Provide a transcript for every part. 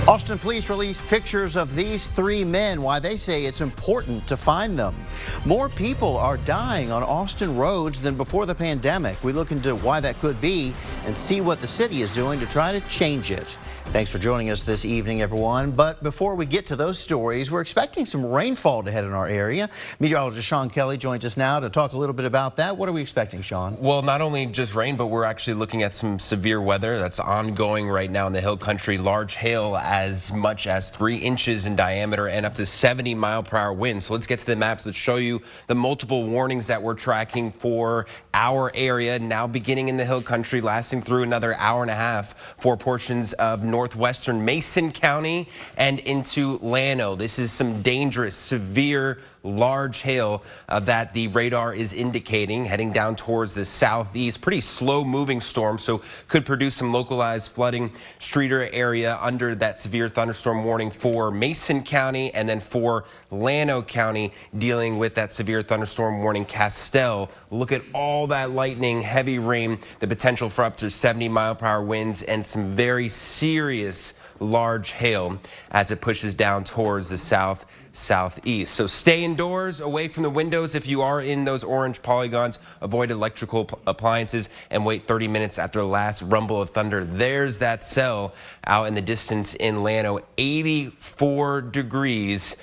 Austin police released pictures of these three men, why they say it's important to find them. More people are dying on Austin roads than before the pandemic. We look into why that could be and see what the city is doing to try to change it. Thanks for joining us this evening, everyone. But before we get to those stories, we're expecting some rainfall to head in our area. Meteorologist Sean Kelly joins us now to talk a little bit about that. What are we expecting, Sean? Well, not only just rain, but we're actually looking at some severe weather that's ongoing right now in the hill country. Large hail as much as 3 inches in diameter and up to 70-mile-per-hour winds. So let's get to the maps that show you the multiple warnings that we're tracking for our area, now beginning in the hill country, lasting through another hour and a half for portions of northwestern Mason County and into Llano. This is some dangerous, severe, large hail that the radar is indicating heading down towards the southeast. Pretty slow moving storm, so could produce some localized flooding. Streeter area under that severe thunderstorm warning for Mason County, and then for Llano County dealing with that severe thunderstorm warning. Castell, look at all that lightning, heavy rain, the potential for up to 70-mile-per-hour winds, and some very serious large hail as it pushes down towards the southeast. So stay indoors, away from the windows if you are in those orange polygons. Avoid electrical appliances and wait 30 minutes after the last rumble of thunder. There's that cell out in the distance in Llano, 84 degrees,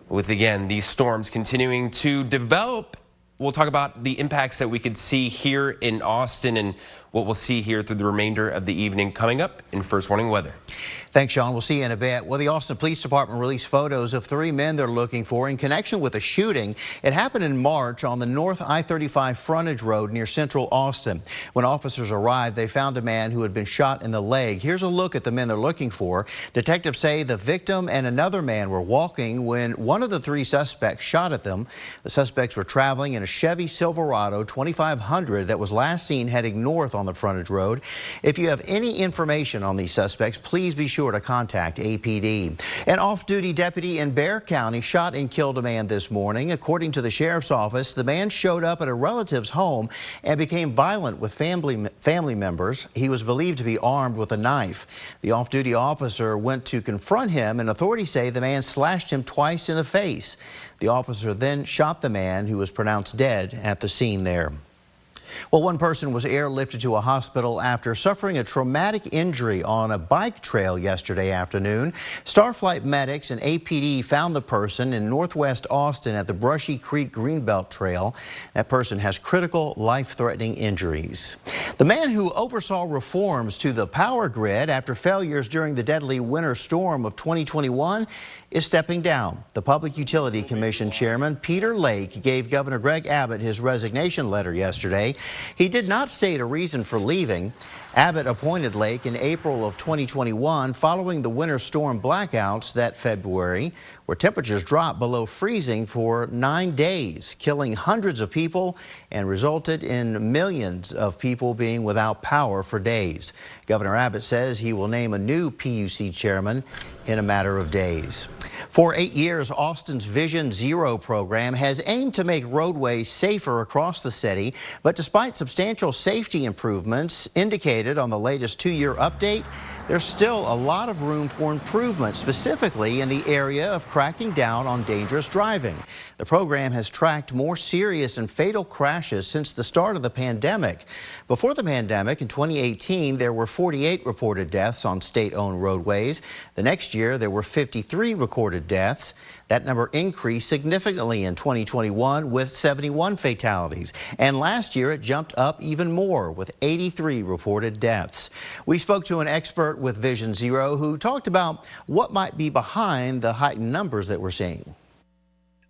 with again these storms continuing to develop. We'll talk about the impacts that we could see here in Austin and what we'll see here through the remainder of the evening coming up in First Warning Weather. Thanks, Sean. We'll see you in a bit. Well, the Austin Police Department released photos of 3 men they're looking for in connection with a shooting. It happened in March on the North I-35 frontage road near central Austin. When officers arrived, they found a man who had been shot in the leg. Here's a look at the men they're looking for. Detectives say the victim and another man were walking when one of the 3 suspects shot at them. The suspects were traveling in a Chevy Silverado 2500 that was last seen heading north on the frontage road. If you have any information on these suspects, please be sure to contact APD. An off-duty deputy in Bexar County shot and killed a man this morning. According to the sheriff's office, the man showed up at a relative's home and became violent with family members. He was believed to be armed with a knife. The off-duty officer went to confront him, and authorities say the man slashed him twice in the face. The officer then shot the man, who was pronounced dead at the scene there. Well, one person was airlifted to a hospital after suffering a traumatic injury on a bike trail yesterday afternoon. Starflight medics and APD found the person in northwest Austin at the Brushy Creek Greenbelt Trail. That person has critical, life-threatening injuries. The man who oversaw reforms to the power grid after failures during the deadly winter storm of 2021 is stepping down. The Public Utility Commission Chairman Peter Lake gave Governor Greg Abbott his resignation letter yesterday. He did not state a reason for leaving. Abbott appointed Lake in April of 2021 following the winter storm blackouts that February, where temperatures dropped below freezing for 9 days, killing hundreds of people and resulted in millions of people being without power for days. Governor Abbott says he will name a new PUC chairman in a matter of days. For 8 years, Austin's Vision Zero program has aimed to make roadways safer across the city, but despite substantial safety improvements indicated on the latest 2-year update, there's still a lot of room for improvement, specifically in the area of cracking down on dangerous driving. The program has tracked more serious and fatal crashes since the start of the pandemic. Before the pandemic, in 2018, there were 48 reported deaths on state-owned roadways. The next year, there were 53 recorded deaths. That number increased significantly in 2021 with 71 fatalities. And last year, it jumped up even more with 83 reported deaths. We spoke to an expert with Vision Zero who talked about what might be behind the heightened numbers that we're seeing.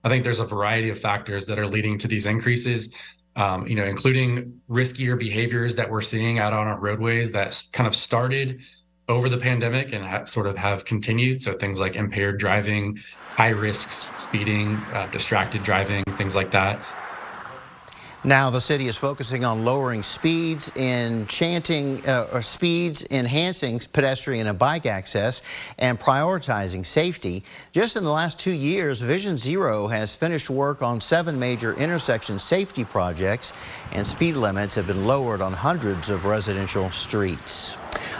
I think there's a variety of factors that are leading to these increases, including riskier behaviors that we're seeing out on our roadways that kind of started over the pandemic and have continued. So things like impaired driving, high risk speeding, distracted driving, things like that. Now the city is focusing on lowering speeds, enhancing pedestrian and bike access, and prioritizing safety. Just in the last 2 years, Vision Zero has finished work on 7 major intersection safety projects, and speed limits have been lowered on hundreds of residential streets.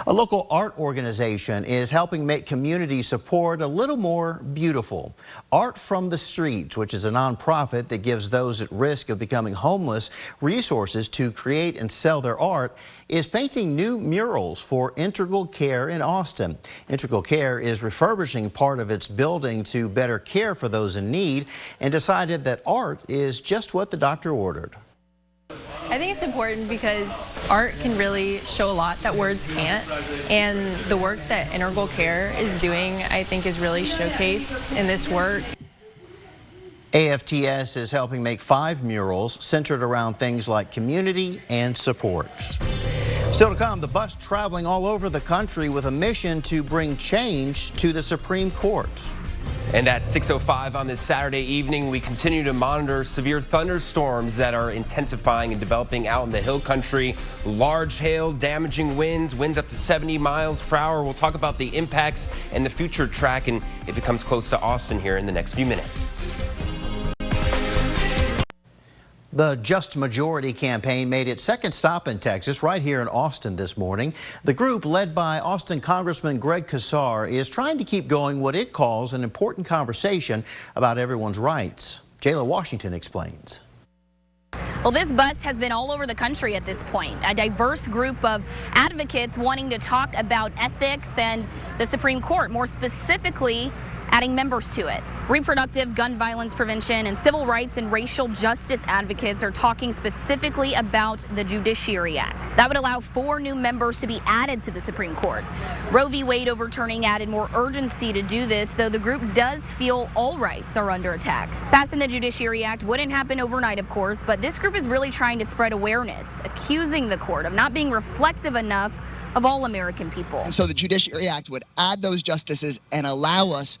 A local art organization is helping make community support a little more beautiful. Art from the Streets, which is a nonprofit that gives those at risk of becoming homeless resources to create and sell their art, is painting new murals for Integral Care in Austin. Integral Care is refurbishing part of its building to better care for those in need and decided that art is just what the doctor ordered. I think it's important because art can really show a lot that words can't, and the work that Integral Care is doing, I think, is really showcased in this work. AFTS is helping make 5 murals centered around things like community and support. Still to come, the bus traveling all over the country with a mission to bring change to the Supreme Court. And at 6:05 on this Saturday evening, we continue to monitor severe thunderstorms that are intensifying and developing out in the hill country. Large hail, damaging winds up to 70 miles per hour. We'll talk about the impacts and the future track and if it comes close to Austin here in the next few minutes. The Just Majority campaign made its second stop in Texas, right here in Austin this morning. The group, led by Austin Congressman Greg Casar, is trying to keep going what it calls an important conversation about everyone's rights. Jayla Washington explains. Well, this bus has been all over the country at this point. A diverse group of advocates wanting to talk about ethics and the Supreme Court, more specifically adding members to it. Reproductive, gun violence prevention, and civil rights and racial justice advocates are talking specifically about the Judiciary Act. That would allow 4 new members to be added to the Supreme Court. Roe v. Wade overturning added more urgency to do this, though the group does feel all rights are under attack. Passing the Judiciary Act wouldn't happen overnight, of course, but this group is really trying to spread awareness, accusing the court of not being reflective enough of all American people. And so the Judiciary Act would add those justices and allow us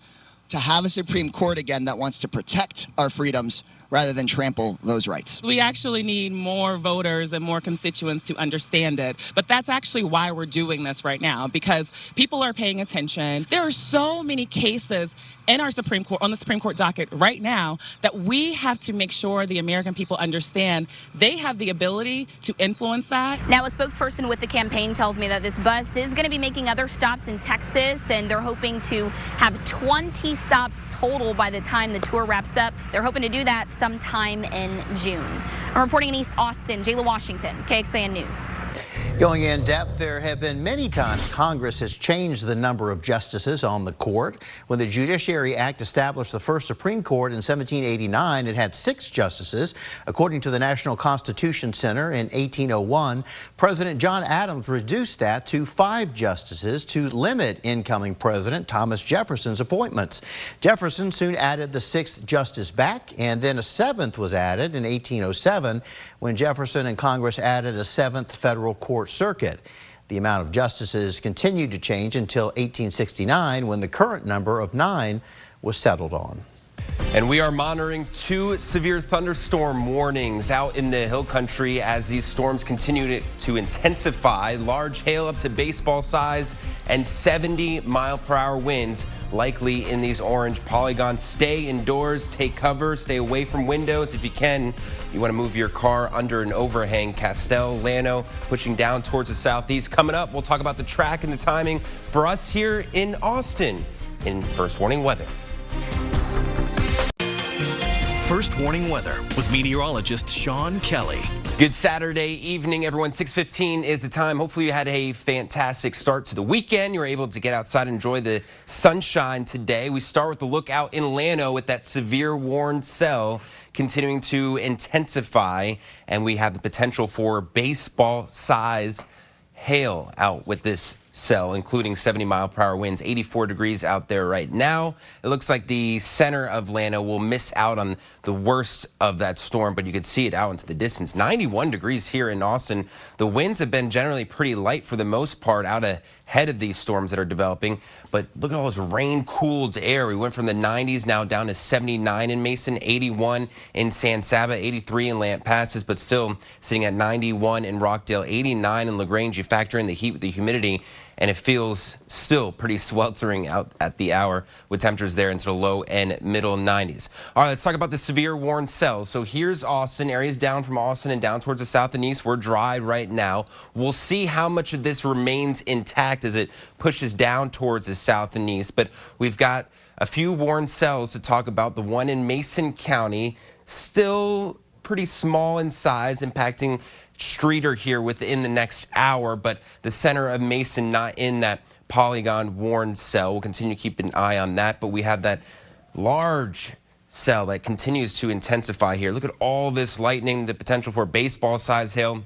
to have a Supreme Court again that wants to protect our freedoms rather than trample those rights. We actually need more voters and more constituents to understand it. But that's actually why we're doing this right now, because people are paying attention. There are so many cases in our Supreme Court, on the Supreme Court docket right now, that we have to make sure the American people understand they have the ability to influence that. Now, a spokesperson with the campaign tells me that this bus is going to be making other stops in Texas, and they're hoping to have 20 stops total by the time the tour wraps up. They're hoping to do that sometime in June. I'm reporting in East Austin, Jayla Washington, KXAN News. Going in depth, there have been many times Congress has changed the number of justices on the court. When the Judiciary Act established the first Supreme Court in 1789, it had 6 justices. According to the National Constitution Center in 1801, President John Adams reduced that to 5 justices to limit incoming President Thomas Jefferson's appointments. Jefferson soon added the 6th justice back, and then a 7th was added in 1807 when Jefferson and Congress added a 7th federal court circuit. The amount of justices continued to change until 1869 when the current number of 9 was settled on. And we are monitoring 2 severe thunderstorm warnings out in the hill country as these storms continue to intensify. Large hail up to baseball size and 70-mile-per-hour winds likely in these orange polygons. Stay indoors, take cover, stay away from windows if you can. You want to move your car under an overhang. Castell, Llano pushing down towards the southeast. Coming up, we'll talk about the track and the timing for us here in Austin in First Warning Weather. First Warning Weather with meteorologist Sean Kelly. Good Saturday evening, everyone. 6:15 is the time. Hopefully you had a fantastic start to the weekend. You were able to get outside and enjoy the sunshine today. We start with the look out in Llano with that severe warned cell continuing to intensify, and we have the potential for baseball size hail out with this cell, including 70-mile-per-hour winds. 84 degrees out there right now. It looks like the center of Llano will miss out on the worst of that storm, but you can see it out into the distance. 91 degrees here in Austin. The winds have been generally pretty light for the most part out ahead of these storms that are developing, but look at all this rain-cooled air. We went from the 90s now down to 79 in Mason, 81 in San Saba, 83 in Lamp Passes, but still sitting at 91 in Rockdale, 89 in LaGrange. You factor in the heat with the humidity, and it feels still pretty sweltering out at the hour with temperatures there into the low and middle 90s. All right, let's talk about the severe warn cells. So here's Austin, areas down from Austin and down towards the south and east. We're dry right now. We'll see how much of this remains intact as it pushes down towards the south and east, but we've got a few warn cells to talk about. The one in Mason County, still pretty small in size, impacting Streeter here within the next hour, but the center of Mason not in that polygon warn cell. We'll continue to keep an eye on that, but we have that large cell that continues to intensify here. Look at all this lightning, the potential for baseball-sized hail,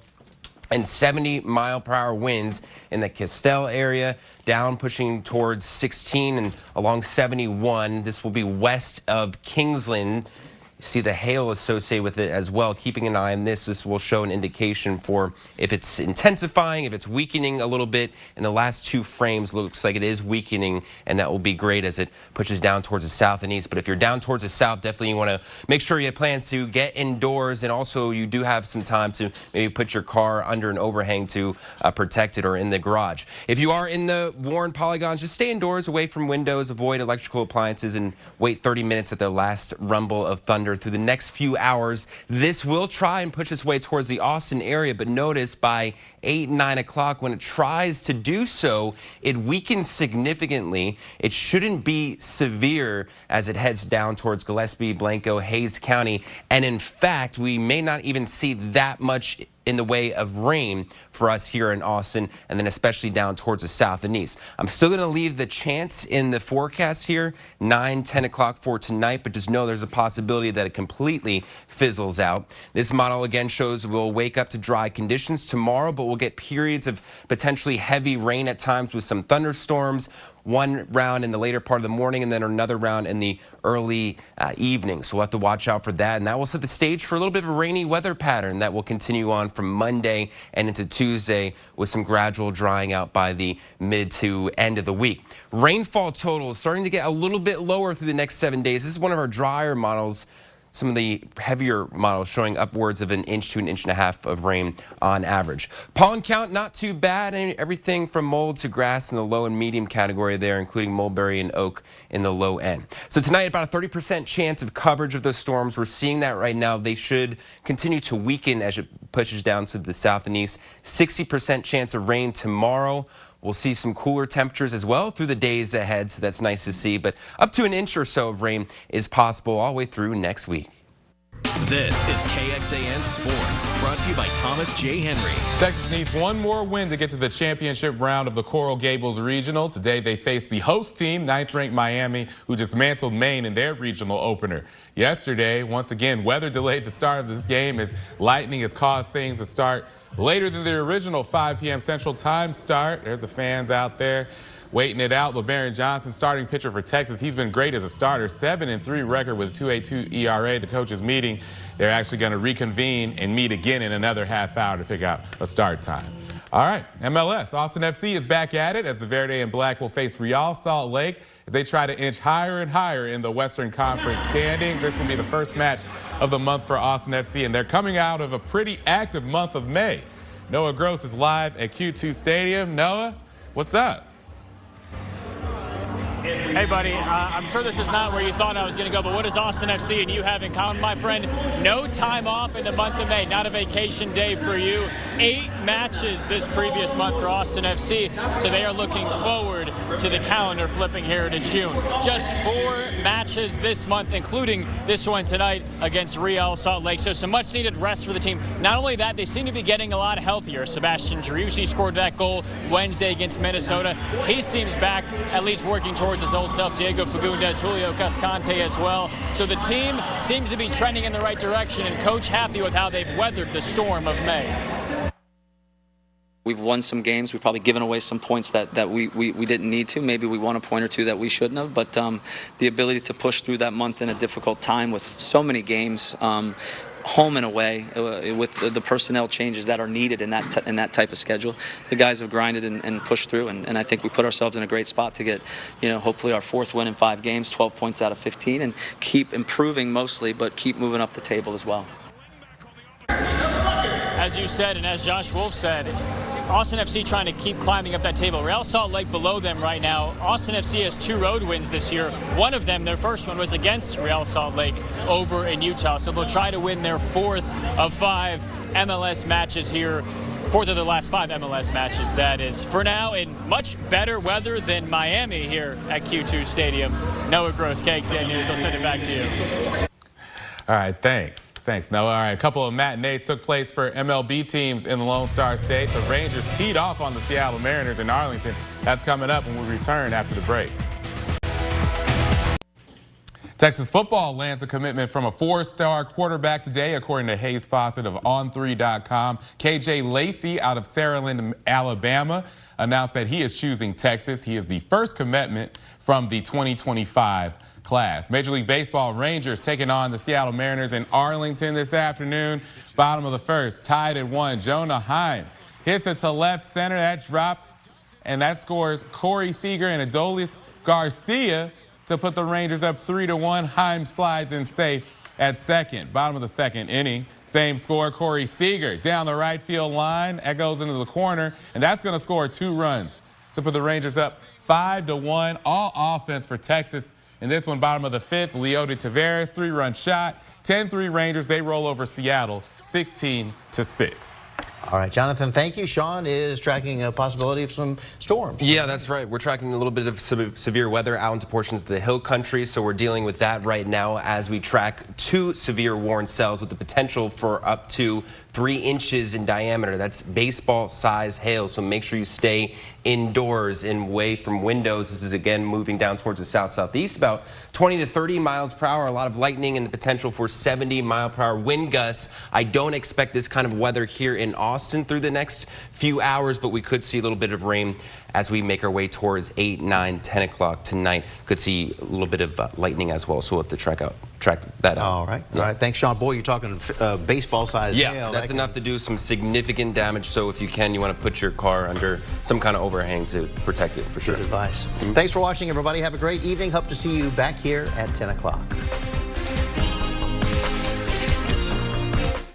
and 70-mile-per-hour winds in the Castell area, down pushing towards 16 and along 71. This will be west of Kingsland. See the hail associated with it as well. Keeping an eye on this, this will show an indication for if it's intensifying, if it's weakening a little bit. In the last 2 frames, looks like it is weakening, and that will be great as it pushes down towards the south and east. But if you're down towards the south, definitely you want to make sure you have plans to get indoors, and also you do have some time to maybe put your car under an overhang to protect it, or in the garage. If you are in the warned polygons, just stay indoors, away from windows, avoid electrical appliances, and wait 30 minutes at the last rumble of thunder. Through the next few hours, this will try and push its way towards the Austin area, but notice by 8, 9 o'clock, when it tries to do so, it weakens significantly. It shouldn't be severe as it heads down towards Gillespie, Blanco, Hayes County, and in fact, we may not even see that much in the way of rain for us here in Austin, and then especially down towards the south and east. I'm still going to leave the chance in the forecast here, 9, 10 o'clock for tonight, but just know there's a possibility that it completely fizzles out. This model again shows we'll wake up to dry conditions tomorrow, but we'll get periods of potentially heavy rain at times with some thunderstorms. One round in the later part of the morning and then another round in the early evening. So we'll have to watch out for that. And that will set the stage for a little bit of a rainy weather pattern that will continue on from Monday and into Tuesday, with some gradual drying out by the mid to end of the week. Rainfall totals starting to get a little bit lower through the next 7 days. This is one of our drier models. Some of the heavier models showing upwards of 1 inch to 1.5 inches of rain on average. Pollen count not too bad, and everything from mold to grass in the low and medium category there, including mulberry and oak in the low end. So tonight, about a 30% chance of coverage of those storms. We're seeing that right now. They should continue to weaken as it pushes down to the south and east. 60% chance of rain tomorrow. We'll see some cooler temperatures as well through the days ahead, so that's nice to see. But up to 1 inch or so of rain is possible all the way through next week. This is KXAN Sports, brought to you by Thomas J. Henry. Texas needs one more win to get to the championship round of the Coral Gables Regional. Today they face the host team, 9th-ranked Miami, who dismantled Maine in their regional opener. Yesterday, once again, weather delayed the start of this game as lightning has caused things to start later than the original 5 p.m. Central Time start. There's the fans out there waiting it out. LeBaron Johnson, starting pitcher for Texas. He's been great as a starter. 7-3 record with a 2.82 ERA. The coaches meeting. They're actually going to reconvene and meet again in another half hour to figure out a start time. All right, MLS. Austin FC is back at it as the Verde and Black will face Real Salt Lake as they try to inch higher and higher in the Western Conference standings. This will be the first match of the month for Austin FC, and they're coming out of a pretty active month of May. Noah Gross is live at Q2 Stadium. Noah, what's up? Hey, buddy, I'm sure this is not where you thought I was going to go, but what does Austin FC and you have in common, my friend? No time off in the month of May, not a vacation day for you. 8 matches this previous month for Austin FC, so they are looking forward to the calendar flipping here to June. Just 4 matches this month, including this one tonight against Real Salt Lake, so some much-needed rest for the team. Not only that, they seem to be getting a lot healthier. Sebastian Driussi scored that goal Wednesday against Minnesota. He seems back, at least working towards his old self. Diego Fagundes, Julio Cascante as well. So the team seems to be trending in the right direction, and coach happy with how they've weathered the storm of May. We've won some games. We've probably given away some points that we didn't need to. Maybe we won a point or two that we shouldn't have. But the ability to push through that month in a difficult time with so many games, home and away, with the personnel changes that are needed in that type of schedule, the guys have grinded and pushed through, and I think we put ourselves in a great spot to get, hopefully our 4th win in 5 games, 12 points out of 15, and keep improving mostly, but keep moving up the table as well. As you said, and as Josh Wolf said, Austin FC trying to keep climbing up that table. Real Salt Lake below them right now. Austin FC has 2 road wins this year. One of them, their first one, was against Real Salt Lake over in Utah. So they'll try to win their 4th of 5 MLS matches here. 4th of the last 5 MLS matches, that is. For now, in much better weather than Miami here at Q2 Stadium. Noah Gross, KXAN News. I'll send it back to you. All right, thanks. Thanks, Noah. All right, a couple of matinees took place for MLB teams in the Lone Star State. The Rangers teed off on the Seattle Mariners in Arlington. That's coming up when we return after the break. Texas football lands a commitment from a 4-star quarterback today, according to Hayes Fawcett of On3.com. KJ Lacey out of Saraland, Alabama, announced that he is choosing Texas. He is the first commitment from the 2025 class. Major League Baseball Rangers taking on the Seattle Mariners in Arlington this afternoon. Bottom of the first, tied at 1. Jonah Heim hits it to left center. That drops, and that scores Corey Seager and Adolis Garcia to put the Rangers up 3-1. Heim slides in safe at second. Bottom of the second inning, same score. Corey Seager down the right field line. That goes into the corner, and that's going to score 2 runs to put the Rangers up 5-1. All offense for Texas. In this one, bottom of the 5th, Leody Taveras, 3-run shot. 10-3 Rangers. They roll over Seattle 16-6. All right, Jonathan, thank you. Sean is tracking a possibility of some storms. Yeah, that's right. We're tracking a little bit of severe weather out into portions of the hill country, so we're dealing with that right now as we track 2 severe warned cells with the potential for up to 3 inches in diameter. That's baseball-size hail, so make sure you stay indoors and away from windows. This is, again, moving down towards the south-southeast, about 20 to 30 miles per hour, a lot of lightning and the potential for 70-mile-per-hour wind gusts. I don't expect this kind of weather here in Austin through the next few hours, but we could see a little bit of rain as we make our way towards 8, 9, 10 o'clock tonight. Could see a little bit of lightning as well, so we'll have to track that out. All right. All right. Thanks, Sean. Boy, you're talking baseball-sized hail. Yeah, that's enough to do some significant damage, so if you can, you want to put your car under some kind of overhang to protect it for sure. Good advice. Thanks for watching, everybody. Have a great evening. Hope to see you back here at 10 o'clock.